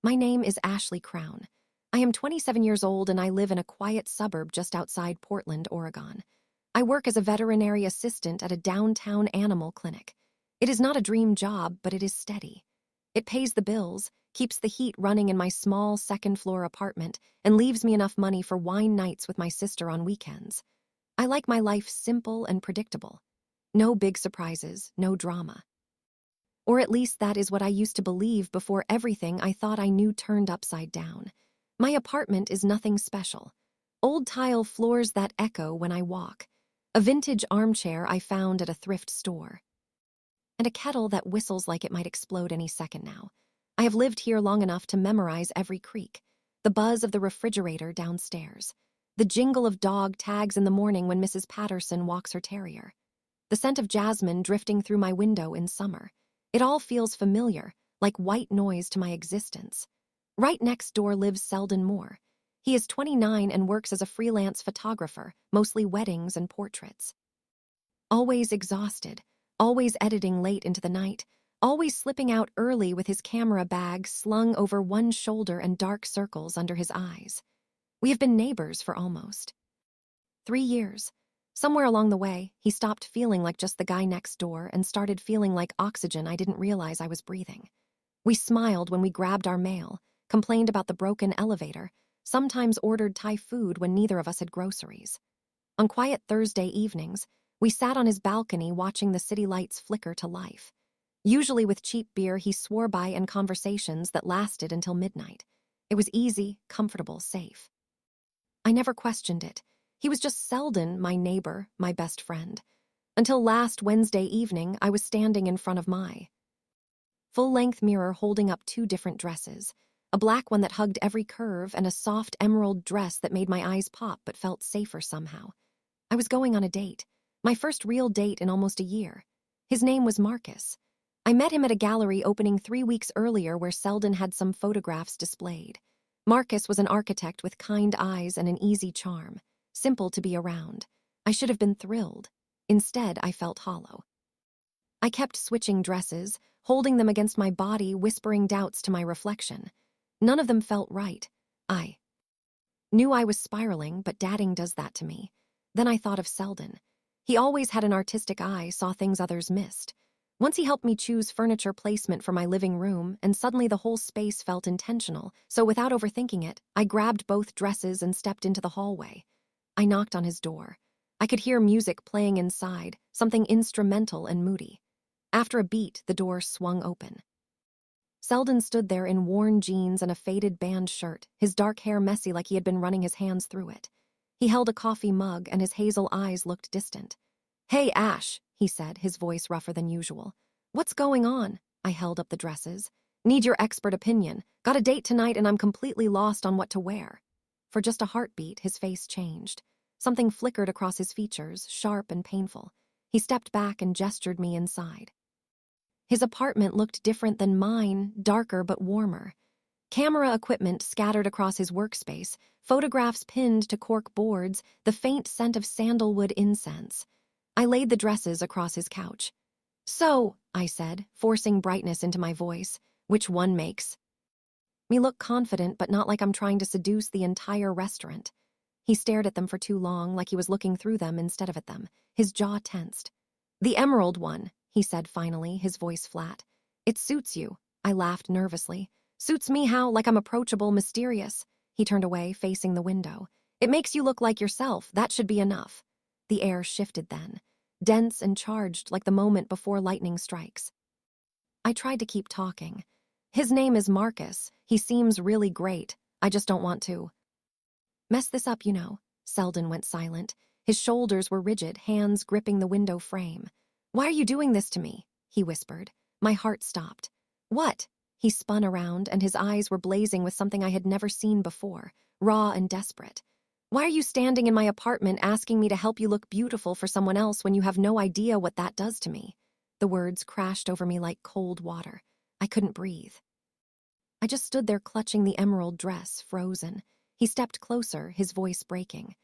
My name is Ashley Crown. I am 27 years old and I live in a quiet suburb just outside Portland, Oregon. I work as a veterinary assistant at a downtown animal clinic. It is not a dream job, but it is steady. It pays the bills, keeps the heat running in my small second-floor apartment, and leaves me enough money for wine nights with my sister on weekends. I like my life simple and predictable. No big surprises, no drama. Or at least that is what I used to believe before everything I thought I knew turned upside down. My apartment is nothing special. Old tile floors that echo when I walk, a vintage armchair I found at a thrift store, and a kettle that whistles like it might explode any second now. I have lived here long enough to memorize every creak, the buzz of the refrigerator downstairs, the jingle of dog tags in the morning when Mrs. Patterson walks her terrier, the scent of jasmine drifting through my window in summer. It all feels familiar, like white noise to my existence. Right next door lives Selden Moore. He is 29 and works as a freelance photographer, mostly weddings and portraits. Always exhausted, always editing late into the night, always slipping out early with his camera bag slung over one shoulder and dark circles under his eyes. We have been neighbors for almost 3 years. Somewhere along the way, he stopped feeling like just the guy next door and started feeling like oxygen I didn't realize I was breathing. We smiled when we grabbed our mail, complained about the broken elevator, sometimes ordered Thai food when neither of us had groceries. On quiet Thursday evenings, we sat on his balcony watching the city lights flicker to life. Usually with cheap beer he swore by and conversations that lasted until midnight. It was easy, comfortable, safe. I never questioned it. He was just Selden, my neighbor, my best friend. Until last Wednesday evening, I was standing in front of my full-length mirror holding up 2 different dresses, a black one that hugged every curve and a soft emerald dress that made my eyes pop but felt safer somehow. I was going on a date, my first real date in almost a year. His name was Marcus. I met him at a gallery opening 3 weeks earlier where Selden had some photographs displayed. Marcus was an architect with kind eyes and an easy charm, simple to be around. I should have been thrilled. Instead, I felt hollow. I kept switching dresses, holding them against my body, whispering doubts to my reflection. None of them felt right. I knew I was spiraling, but dating does that to me. Then I thought of Selden. He always had an artistic eye, saw things others missed. Once he helped me choose furniture placement for my living room, and suddenly the whole space felt intentional, so without overthinking it, I grabbed both dresses and stepped into the hallway. I knocked on his door. I could hear music playing inside, something instrumental and moody. After a beat, the door swung open. Selden stood there in worn jeans and a faded band shirt, his dark hair messy like he had been running his hands through it. He held a coffee mug and his hazel eyes looked distant. "Hey, Ash," he said, his voice rougher than usual. "What's going on?" I held up the dresses. "Need your expert opinion. Got a date tonight and I'm completely lost on what to wear." For just a heartbeat, his face changed. Something flickered across his features, sharp and painful. He stepped back and gestured me inside. His apartment looked different than mine, darker but warmer. Camera equipment scattered across his workspace, photographs pinned to cork boards, the faint scent of sandalwood incense. I laid the dresses across his couch. "So," I said, forcing brightness into my voice, "which one makes me look confident but not like I'm trying to seduce the entire restaurant?" He stared at them for too long, like he was looking through them instead of at them. His jaw tensed. "The emerald one," he said finally, his voice flat. "It suits you." I laughed nervously. "Suits me how? Like I'm approachable, mysterious?" He turned away, facing the window. "It makes you look like yourself. That should be enough." The air shifted then, dense and charged like the moment before lightning strikes. I tried to keep talking. "His name is Marcus. He seems really great. I just don't want to mess this up, you know." Selden went silent. His shoulders were rigid, hands gripping the window frame. "Why are you doing this to me?" he whispered. My heart stopped. "What?" He spun around, and his eyes were blazing with something I had never seen before, raw and desperate. "Why are you standing in my apartment asking me to help you look beautiful for someone else when you have no idea what that does to me?" The words crashed over me like cold water. I couldn't breathe. I just stood there clutching the emerald dress, frozen. He stepped closer, his voice breaking.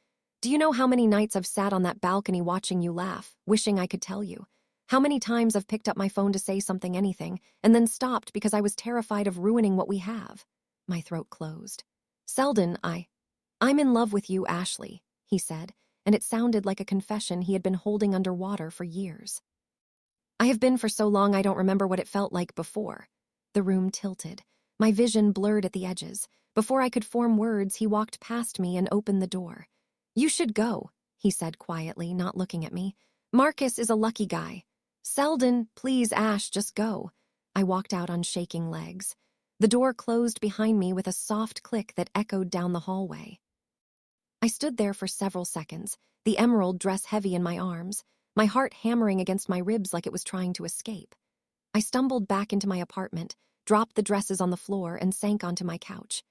"Do you know how many nights I've sat on that balcony watching you laugh, wishing I could tell you? How many times I've picked up my phone to say something, anything, and then stopped because I was terrified of ruining what we have?" My throat closed. Selden, I'm in love with you, Ashley, he said, and it sounded like a confession he had been holding underwater for years. I have been for so long I don't remember what it felt like before. The room tilted. My vision blurred at the edges. Before I could form words, he walked past me and opened the door. You should go, he said quietly, not looking at me. Marcus is a lucky guy. Selden, please, Ash, just go. I walked out on shaking legs. The door closed behind me with a soft click that echoed down the hallway. I stood there for several seconds, the emerald dress heavy in my arms, my heart hammering against my ribs like it was trying to escape. I stumbled back into my apartment, dropped the dresses on the floor, and sank onto my couch.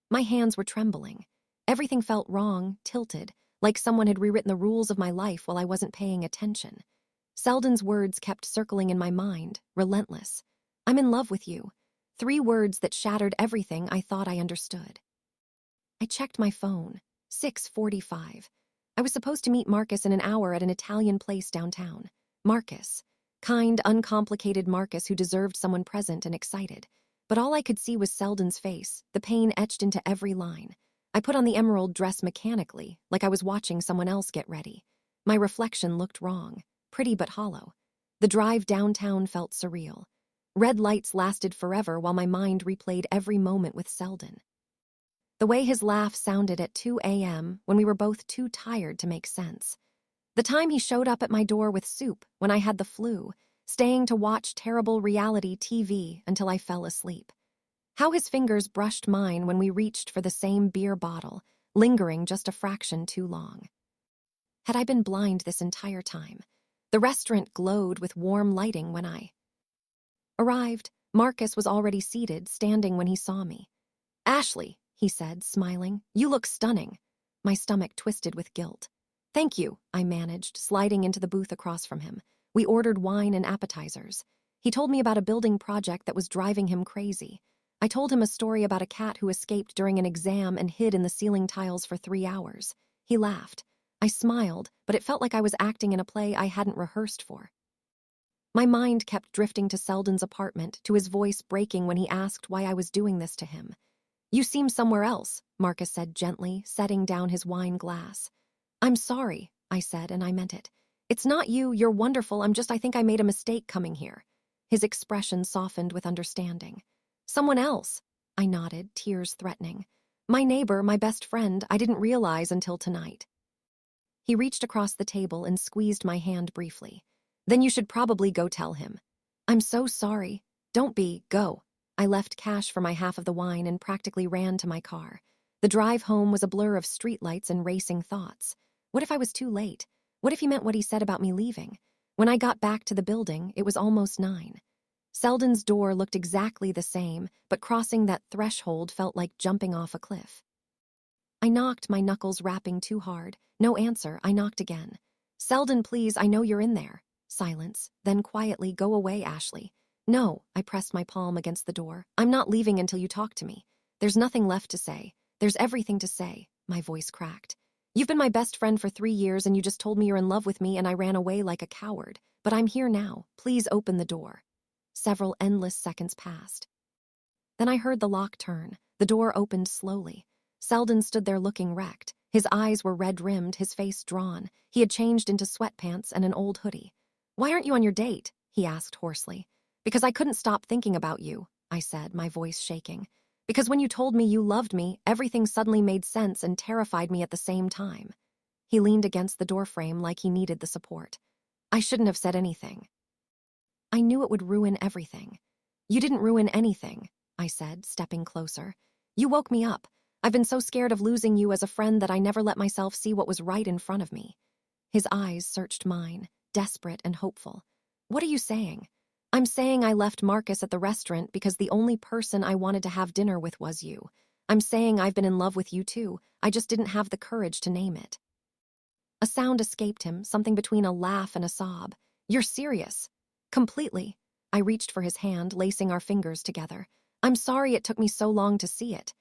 My hands were trembling. Everything felt wrong, tilted, like someone had rewritten the rules of my life while I wasn't paying attention. Selden's words kept circling in my mind, relentless. I'm in love with you. 3 words that shattered everything I thought I understood. I checked my phone. 6:45. I was supposed to meet Marcus in an hour at an Italian place downtown. Marcus. Kind, uncomplicated Marcus who deserved someone present and excited. But all I could see was Selden's face, the pain etched into every line. I put on the emerald dress mechanically, like I was watching someone else get ready. My reflection looked wrong, pretty but hollow. The drive downtown felt surreal. Red lights lasted forever while my mind replayed every moment with Selden. The way his laugh sounded at 2 a.m. when we were both too tired to make sense. The time he showed up at my door with soup when I had the flu, staying to watch terrible reality TV until I fell asleep. How his fingers brushed mine when we reached for the same beer bottle, lingering just a fraction too long. Had I been blind this entire time? The restaurant glowed with warm lighting when I arrived. Marcus was already seated, standing when he saw me. Ashley, he said, smiling, you look stunning. My stomach twisted with guilt. Thank you, I managed, sliding into the booth across from him. We ordered wine and appetizers. He told me about a building project that was driving him crazy. I told him a story about a cat who escaped during an exam and hid in the ceiling tiles for 3 hours. He laughed. I smiled, but it felt like I was acting in a play I hadn't rehearsed for. My mind kept drifting to Selden's apartment, to his voice breaking when he asked why I was doing this to him. You seem somewhere else, Marcus said gently, setting down his wine glass. I'm sorry, I said, and I meant it. It's not you, you're wonderful, I think I made a mistake coming here. His expression softened with understanding. Someone else, I nodded, tears threatening. My neighbor, my best friend, I didn't realize until tonight. He reached across the table and squeezed my hand briefly. Then you should probably go tell him. I'm so sorry. Don't be, go. I left cash for my half of the wine and practically ran to my car. The drive home was a blur of streetlights and racing thoughts. What if I was too late? What if he meant what he said about me leaving? When I got back to the building, it was almost 9. Selden's door looked exactly the same, but crossing that threshold felt like jumping off a cliff. I knocked, my knuckles rapping too hard. No answer, I knocked again. Selden, please, I know you're in there. Silence, then quietly, go away, Ashley. No, I pressed my palm against the door. I'm not leaving until you talk to me. There's nothing left to say. There's everything to say, my voice cracked. You've been my best friend for 3 years and you just told me you're in love with me and I ran away like a coward. But I'm here now. Please open the door. Several endless seconds passed. Then I heard the lock turn. The door opened slowly. Selden stood there looking wrecked. His eyes were red-rimmed, his face drawn. He had changed into sweatpants and an old hoodie. Why aren't you on your date? He asked hoarsely. Because I couldn't stop thinking about you, I said, my voice shaking. Because when you told me you loved me, everything suddenly made sense and terrified me at the same time. He leaned against the doorframe like he needed the support. I shouldn't have said anything. I knew it would ruin everything. You didn't ruin anything, I said, stepping closer. You woke me up. I've been so scared of losing you as a friend that I never let myself see what was right in front of me. His eyes searched mine, desperate and hopeful. What are you saying? I'm saying I left Marcus at the restaurant because the only person I wanted to have dinner with was you. I'm saying I've been in love with you too. I just didn't have the courage to name it. A sound escaped him, something between a laugh and a sob. You're serious. Completely. I reached for his hand, lacing our fingers together. I'm sorry it took me so long to see it.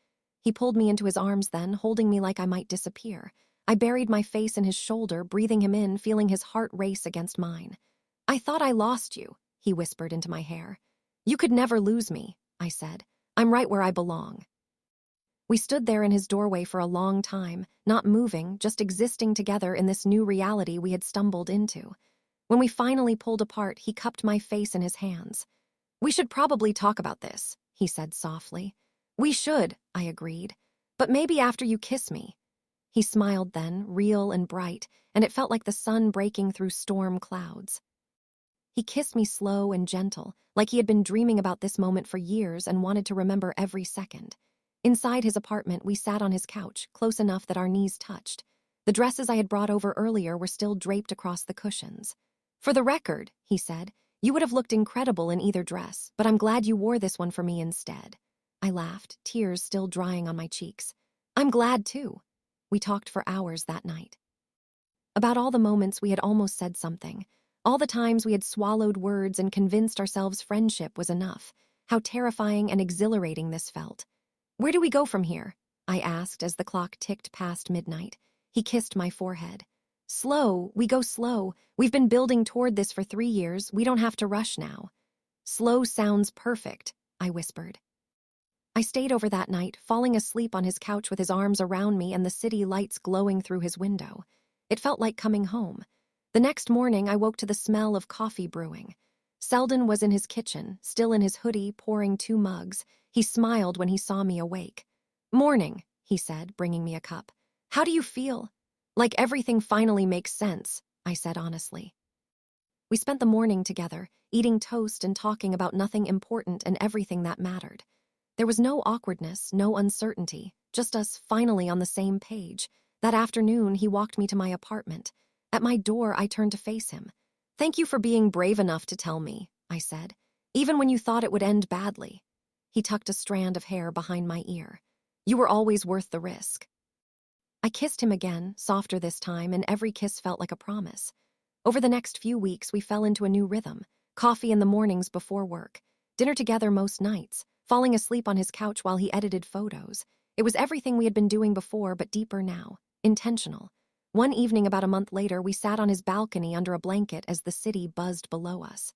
He pulled me into his arms then, holding me like I might disappear. I buried my face in his shoulder, breathing him in, feeling his heart race against mine. I thought I lost you, he whispered into my hair. You could never lose me, I said. I'm right where I belong. We stood there in his doorway for a long time, not moving, just existing together in this new reality we had stumbled into. When we finally pulled apart, he cupped my face in his hands. "We should probably talk about this," he said softly. "We should," I agreed. "But maybe after you kiss me." He smiled then, real and bright, and it felt like the sun breaking through storm clouds. He kissed me slow and gentle, like he had been dreaming about this moment for years and wanted to remember every second. Inside his apartment, we sat on his couch, close enough that our knees touched. The dresses I had brought over earlier were still draped across the cushions. "For the record," he said, "you would have looked incredible in either dress, but I'm glad you wore this one for me instead." I laughed, tears still drying on my cheeks. "I'm glad too." We talked for hours that night. About all the moments we had almost said something, all the times we had swallowed words and convinced ourselves friendship was enough, how terrifying and exhilarating this felt. "Where do we go from here?" I asked as the clock ticked past midnight. He kissed my forehead. "Slow, we go slow. We've been building toward this for 3 years, we don't have to rush now." "Slow sounds perfect," I whispered. I stayed over that night, falling asleep on his couch with his arms around me and the city lights glowing through his window. It felt like coming home. The next morning, I woke to the smell of coffee brewing. Selden was in his kitchen, still in his hoodie, pouring 2 mugs. He smiled when he saw me awake. "Morning," he said, bringing me a cup. "How do you feel?" "Like everything finally makes sense," I said honestly. We spent the morning together, eating toast and talking about nothing important and everything that mattered. There was no awkwardness, no uncertainty, just us finally on the same page. That afternoon, he walked me to my apartment. At my door, I turned to face him. "Thank you for being brave enough to tell me," I said, "even when you thought it would end badly." He tucked a strand of hair behind my ear. "You were always worth the risk." I kissed him again, softer this time, and every kiss felt like a promise. Over the next few weeks, we fell into a new rhythm. Coffee in the mornings before work, dinner together most nights, falling asleep on his couch while he edited photos. It was everything we had been doing before, but deeper now, intentional. One evening about a month later, we sat on his balcony under a blanket as the city buzzed below us.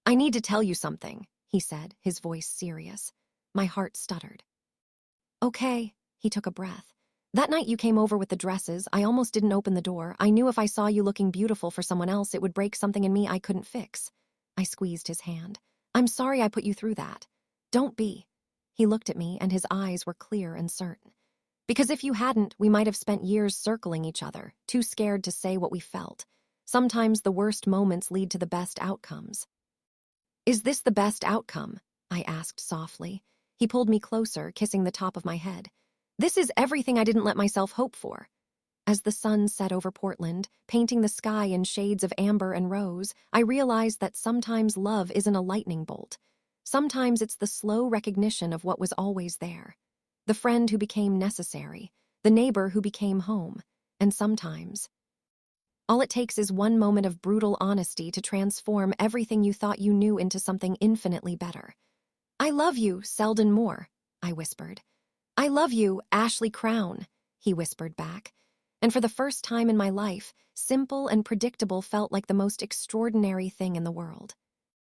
"I need to tell you something," he said, his voice serious. My heart stuttered. "Okay," he took a breath. "That night you came over with the dresses, I almost didn't open the door. I knew if I saw you looking beautiful for someone else, it would break something in me I couldn't fix." I squeezed his hand. "I'm sorry I put you through that." "Don't be." He looked at me, and his eyes were clear and certain. "Because if you hadn't, we might have spent years circling each other, too scared to say what we felt. Sometimes the worst moments lead to the best outcomes." "Is this the best outcome?" I asked softly. He pulled me closer, kissing the top of my head. "This is everything I didn't let myself hope for." As the sun set over Portland, painting the sky in shades of amber and rose, I realized that sometimes love isn't a lightning bolt. Sometimes it's the slow recognition of what was always there. The friend who became necessary, the neighbor who became home, and sometimes all it takes is one moment of brutal honesty to transform everything you thought you knew into something infinitely better. "I love you, Selden Moore," I whispered. "I love you, Ashley Crown," he whispered back. And for the first time in my life, simple and predictable felt like the most extraordinary thing in the world.